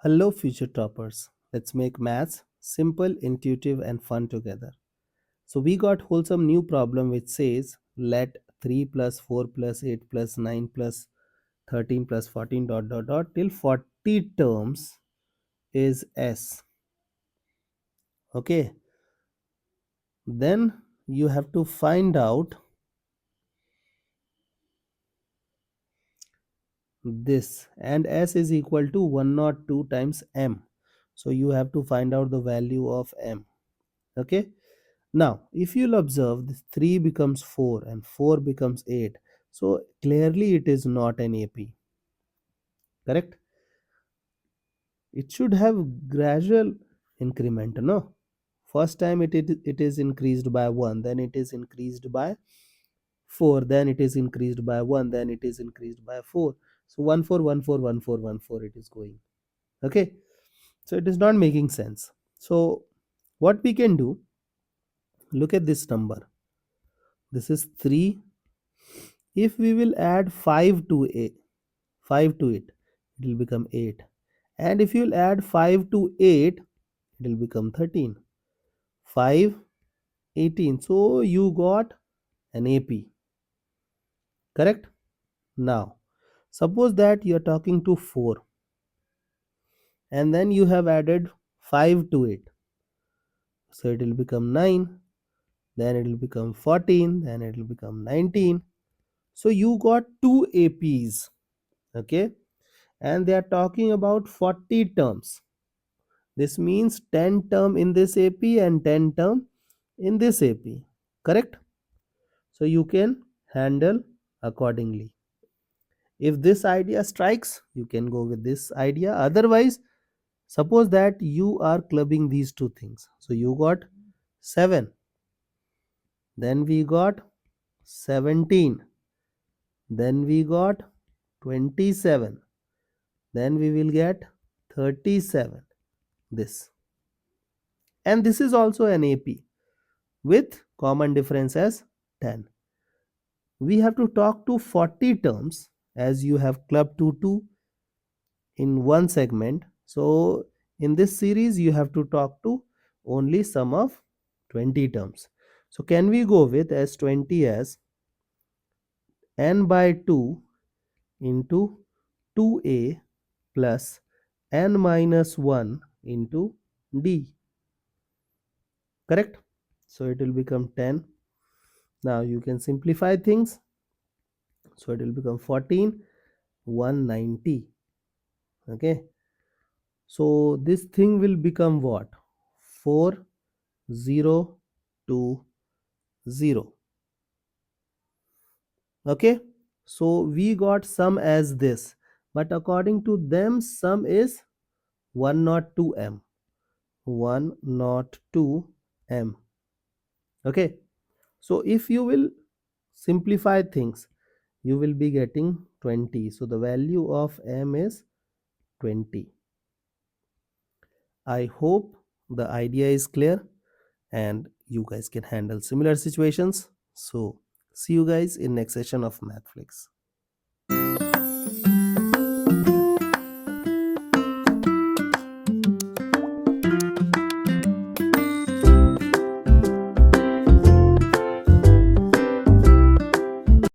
Hello, future toppers. Let's make maths simple, intuitive, and fun together. So, we got wholesome new problem which says let 3 plus 4 plus 8 plus 9 plus 13 plus 14 dot dot dot till 40 terms is S. Okay, then you have to find out this, and S is equal to 102 times M. So, you have to find out the value of M. Okay. Now, if you'll observe, this 3 becomes 4 and 4 becomes 8. So, clearly it is not an AP. Correct? It should have gradual increment, no? First time it is increased by 1, then it is increased by 4, then it is increased by 1, then it is increased by 4. So, 1 4 1 4 1 4 1 4 it is going. Okay? So, it is not making sense. So, what we can do, look at this number. This is 3. If we will add 5 to it, it will become 8. And if you will add 5 to 8, it will become 13. 5, 18. So you got an AP. Correct? Now, suppose that you are talking to 4 and then you have added 5 to it. So it will become 9, then it will become 14, then it will become 19. So you got 2 APs. Okay? And they are talking about 40 terms. This means 10 term in this AP and 10 term in this AP. Correct? So you can handle accordingly. If this idea strikes, you can go with this idea. Otherwise, suppose that you are clubbing these two things. So you got 7. Then we got 17. Then we got 27. Then we will get 37. This. And this is also an AP with common difference as 10. We have to talk to 40 terms as you have clubbed to 2 in one segment. So in this series you have to talk to only sum of 20 terms. So can we go with S20 as n by 2 into 2a plus n minus 1 into d. Correct? So it will become 10. Now you can simplify things. So it will become 14, 190. Okay. So this thing will become what? 4, 0, 2, 0. Okay. So we got sum as this. But according to them, sum is 102m. 102m. Okay. So if you will simplify things, you will be getting 20. So the value of m is 20. I hope the idea is clear and you guys can handle similar situations. So see you guys in next session of Mathflix.